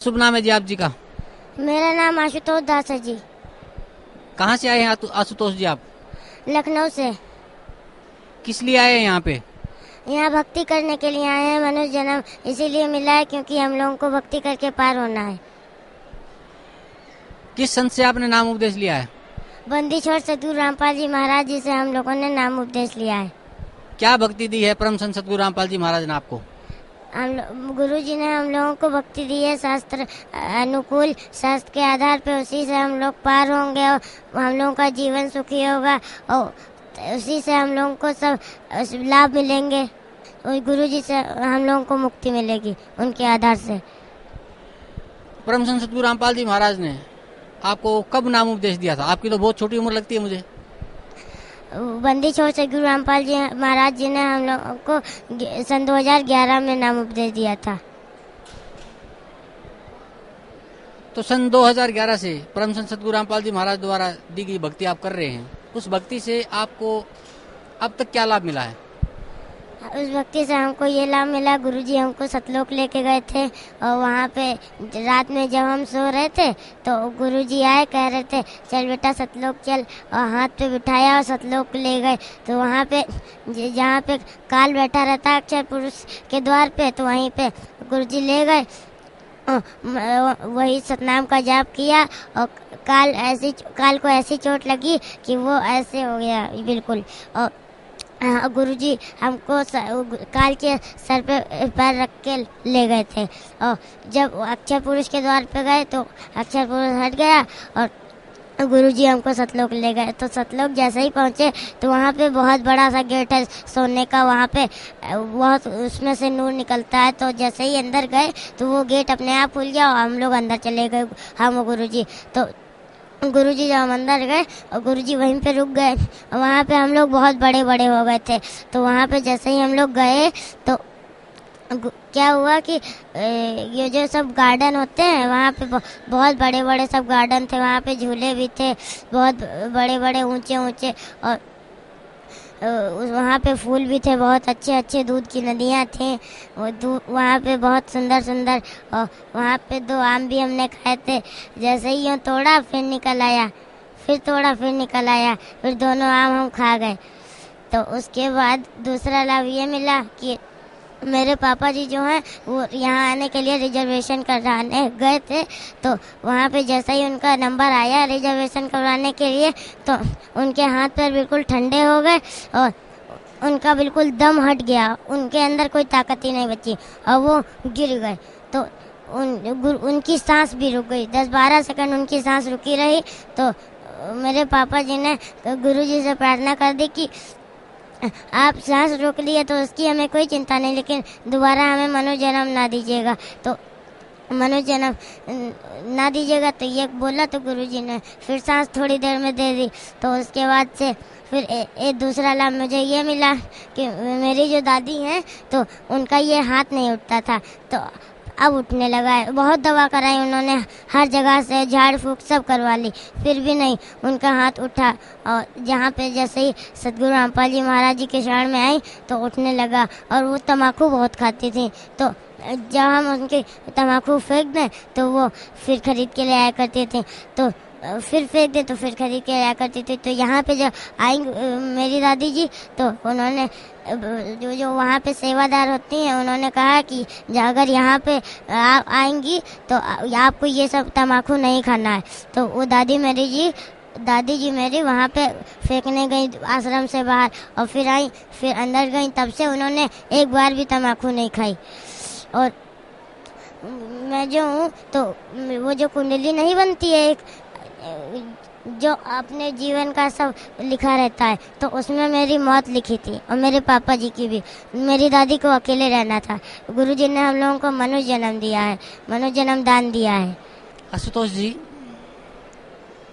शुभ नाम है जी आप जी का? मेरा नाम आशुतोष दास है जी। कहाँ से आए हैं आशुतोष जी आप? लखनऊ से। किस लिए आए हैं यहाँ पे? यहाँ भक्ति करने के लिए आए हैं। मनुष्य जन्म इसीलिए मिला है क्योंकि हम लोगों को भक्ति करके पार होना है। किस संत से आपने नाम उपदेश लिया है? बंदी छोड़ सतगुरु रामपाल जी महाराज जी से हम लोगों ने नाम उपदेश लिया है। क्या भक्ति दी है परम संत सतगुरु रामपाल जी महाराज ने आपको? गुरु जी ने हम लोगों को भक्ति दी है, शास्त्र अनुकूल, शास्त्र के आधार पे उसी से हम लोग पार होंगे और हम लोगों का जीवन सुखी होगा और उसी से हम लोगों को सब लाभ मिलेंगे। गुरु जी से हम लोगों को मुक्ति मिलेगी उनके आधार से। परम संत सतगुरु रामपाल जी महाराज ने आपको कब नाम उपदेश दिया था? आपकी तो बहुत छोटी उम्र लगती है मुझे। बंदी छोड़ सतगुरु रामपाल जी महाराज जी ने हम लोगों को सन 2011 में नाम उपदेश दिया था। तो सन 2011 से परम संत सतगुरु रामपाल जी महाराज द्वारा दी गई भक्ति आप कर रहे हैं। उस भक्ति से आपको अब तक क्या लाभ मिला है? उस भक्ति से हमको ये लाभ मिला, गुरुजी हमको सतलोक लेके गए थे और वहाँ पे रात में जब हम सो रहे थे तो गुरुजी आए, कह रहे थे चल बेटा सतलोक चल, और हाथ पे बिठाया और सतलोक ले गए। तो वहाँ पे जहाँ पे काल बैठा रहता है अक्षर पुरुष के द्वार पे, तो वहीं पे गुरुजी ले गए। वही सतनाम का जाप किया और काल को ऐसी चोट लगी कि वो ऐसे हो गया बिल्कुल। और गुरुजी हमको काल के सर पे पैर रख के ले गए थे और जब अक्षर पुरुष के द्वार पे गए तो अक्षर पुरुष हट गया और गुरुजी हमको सतलोक ले गए। तो सतलोक जैसे ही पहुँचे तो वहाँ पे बहुत बड़ा सा गेट है सोने का, वहाँ पे बहुत उसमें से नूर निकलता है। तो जैसे ही अंदर गए तो वो गेट अपने आप खुल गया और हम लोग अंदर चले गए, हम और गुरुजी। तो गुरुजी जब हम अंदर गए और गुरुजी वहीं पे रुक गए, वहाँ पे हम लोग बहुत बड़े बड़े हो गए थे। तो वहाँ पे जैसे ही हम लोग गए तो क्या हुआ कि ये जो सब गार्डन होते हैं वहाँ पे बहुत बड़े बड़े सब गार्डन थे, वहाँ पे झूले भी थे बहुत बड़े बड़े ऊंचे ऊंचे, और वहाँ पे फूल भी थे बहुत अच्छे अच्छे, दूध की नदियाँ थी वहाँ पे बहुत सुंदर सुंदर। और वहाँ पे 2 आम भी हमने खाए थे। जैसे ही यूँ तोड़ा फिर निकल आया, फिर तोड़ा फिर निकल आया, फिर दोनों आम हम खा गए। तो उसके बाद दूसरा लाभ ये मिला कि मेरे पापा जी जो हैं वो यहाँ आने के लिए रिजर्वेशन कराने गए थे। तो वहाँ पे जैसा ही उनका नंबर आया रिजर्वेशन करवाने के लिए तो उनके हाथ पैर बिल्कुल ठंडे हो गए और उनका बिल्कुल दम हट गया, उनके अंदर कोई ताकत ही नहीं बची और वो गिर गए। तो उनकी सांस भी रुक गई, 10-12 सेकंड उनकी सांस रुकी रही। तो मेरे पापा जी ने गुरुजी से प्रार्थना कर दी कि आप सांस रोक लिए तो उसकी हमें कोई चिंता नहीं, लेकिन दोबारा हमें मनुष्य जन्म ना दीजिएगा। तो मनुष्य जन्म ना दीजिएगा तो ये बोला, तो गुरुजी ने फिर सांस थोड़ी देर में दे दी। तो उसके बाद से फिर एक दूसरा लाभ मुझे ये मिला कि मेरी जो दादी हैं तो उनका ये हाथ नहीं उठता था, तो अब उठने लगा है। बहुत दवा कराई उन्होंने, हर जगह से झाड़ फूक सब करवा ली, फिर भी नहीं उनका हाथ उठा। और जहाँ पे जैसे ही सतगुरु रामपाल जी महाराज जी के शरण में आई तो उठने लगा। और वो तम्बाकू बहुत खाती थी, तो जब हम उनके तम्बाकू फेंक दें तो वो फिर खरीद के ले आया करती थी, तो फिर फेंक दे तो फिर खरीद के आया करती थी। तो यहाँ पे जब आई मेरी दादी जी तो उन्होंने जो वहाँ पे सेवादार होती हैं उन्होंने कहा कि अगर यहाँ पे आप आएंगी तो आपको ये सब तम्बाकू नहीं खाना है। तो वो दादी जी मेरी वहाँ पे फेंकने गई आश्रम से बाहर और फिर आई, फिर अंदर गई, तब से उन्होंने एक बार भी तम्बाकू नहीं खाई। और मैं जो हूँ तो वो जो कुंडली नहीं बनती है एक जो अपने जीवन का सब लिखा रहता है, तो उसमें मेरी मौत लिखी थी और मेरे पापा जी की भी। मेरी दादी को अकेले रहना था, गुरुजी ने हम लोगों को मनुष्य जन्म दिया है, मनुष्य जन्म दान दिया है। आशुतोष जी,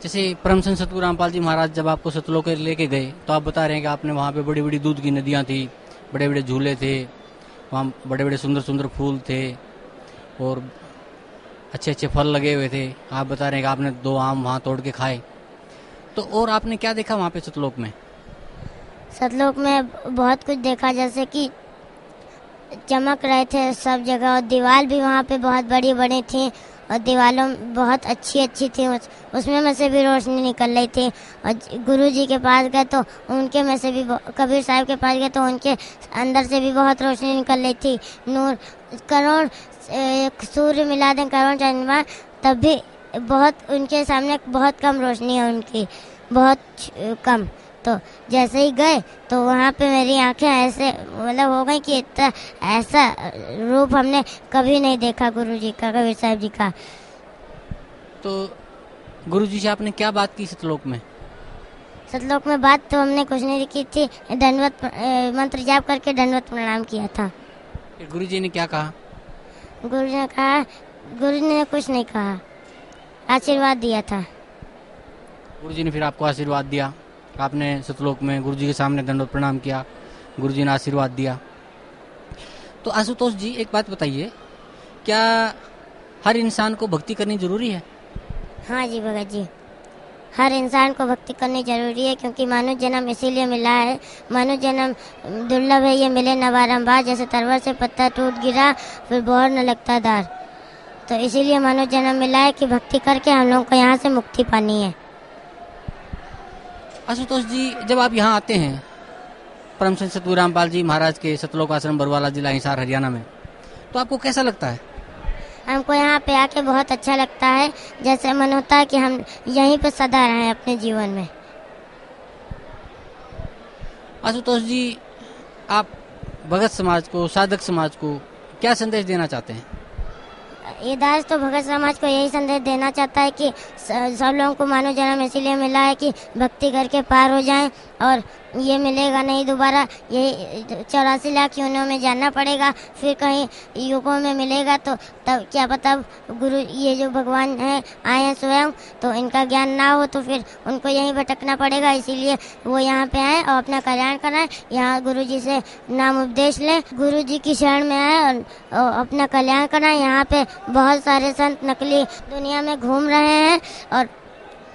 जैसे परम संत सतगुरु रामपाल जी महाराज जब आपको सतलोक लेके गए तो आप बता रहे हैं कि आपने वहाँ पे बड़ी बड़ी दूध की नदियाँ थी, बड़े बड़े झूले थे, वहाँ बड़े बड़े सुंदर सुंदर फूल थे और अच्छे अच्छे फल लगे हुए थे। आप बता रहे हैं कि आपने 2 आम वहाँ तोड़ के खाए। तो और आपने क्या देखा वहाँ पे सतलोक में? सतलोक में बहुत कुछ देखा, जैसे कि चमक रहे थे सब जगह और दीवार भी वहाँ पे बहुत बड़ी बड़ी थी और दीवारों बहुत अच्छी अच्छी थी, उसमें में से भी रोशनी निकल रही थी। और गुरु जी के पास गए तो उनके में से भी कबीर साहब के पास गए तो उनके अंदर से भी बहुत रोशनी निकल रही थी। नूर करोड़ सूर्य मिला दें करोड़ चंद्रमा तब भी बहुत उनके सामने बहुत कम रोशनी है उनकी, बहुत कम। तो जैसे ही गए तो वहाँ पे मेरी आंखें ऐसे मतलब हो गई कि इतना ऐसा रूप हमने कभी नहीं देखा गुरु जी का, कबीर साहब जी का। तो गुरु जी से आपने क्या बात की सतलोक में? सतलोक में बात तो हमने कुछ नहीं की थी, दंडवत मंत्र जाप करके दंडवत प्रणाम किया था। फिर गुरु जी ने क्या कहा? गुरु जी ने कहा, गुरु जी ने कुछ नहीं कहा, आशीर्वाद दिया था। गुरु जी ने फिर आपको आशीर्वाद दिया, आपने सतलोक में गुरु जी के सामने दंडवत प्रणाम किया, गुरु जी ने आशीर्वाद दिया। तो आशुतोष जी एक बात बताइए, क्या हर इंसान को भक्ति करनी जरूरी है? हाँ जी भगत जी, हर इंसान को भक्ति करनी जरूरी है, क्योंकि मानव जन्म इसीलिए मिला है। मानव जन्म दुर्लभ है, ये मिले न बारंबार, जैसे तरवर से पत्ता टूट गिरा फिर बोहर न लगता दार। तो इसीलिए मानव जन्म मिला है कि भक्ति करके हम लोगों को यहाँ से मुक्ति पानी है। आशुतोष जी, जब आप यहाँ आते हैं परम संत सतगुरु रामपाल जी महाराज के सतलोक आश्रम बरवाला जिला हिसार हरियाणा में, तो आपको कैसा लगता है? हमको यहाँ पे आके बहुत अच्छा लगता है, जैसे मन होता है कि हम यहीं पे सदा रहें अपने जीवन में। आशुतोष जी, आप भगत समाज को, साधक समाज को क्या संदेश देना चाहते हैं? ये दास तो भगत समाज को यही संदेश देना चाहता है कि सब लोगों को मानव जन्म इसीलिए मिला है कि भक्ति करके पार हो जाएं, और ये मिलेगा नहीं दोबारा। यही 84 लाख योनियों में जाना पड़ेगा, फिर कहीं युगों में मिलेगा। तो तब क्या पता गुरु ये जो भगवान हैं आए हैं स्वयं, तो इनका ज्ञान ना हो तो फिर उनको यहीं भटकना पड़ेगा। इसीलिए वो यहाँ पे आए और अपना कल्याण कराएं, यहाँ गुरु जी से नाम उपदेश लें, गुरु जी की शरण में आए और अपना कल्याण कराएं। यहाँ पे बहुत सारे संत नकली दुनिया में घूम रहे हैं और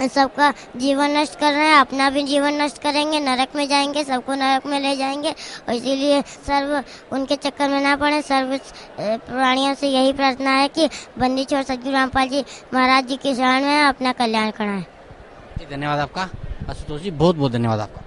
सबका जीवन नष्ट कर रहे हैं, अपना भी जीवन नष्ट करेंगे, नरक में जाएंगे, सबको नरक में ले जाएंगे। और इसीलिए सर्व उनके चक्कर में ना पड़े। सर्व प्राणियों से यही प्रार्थना है कि बंदी छोड़ सतगुरु रामपाल जी महाराज जी की शरण में अपना कल्याण कराएं। धन्यवाद आपका आशुतोष जी, बहुत बहुत धन्यवाद आपका।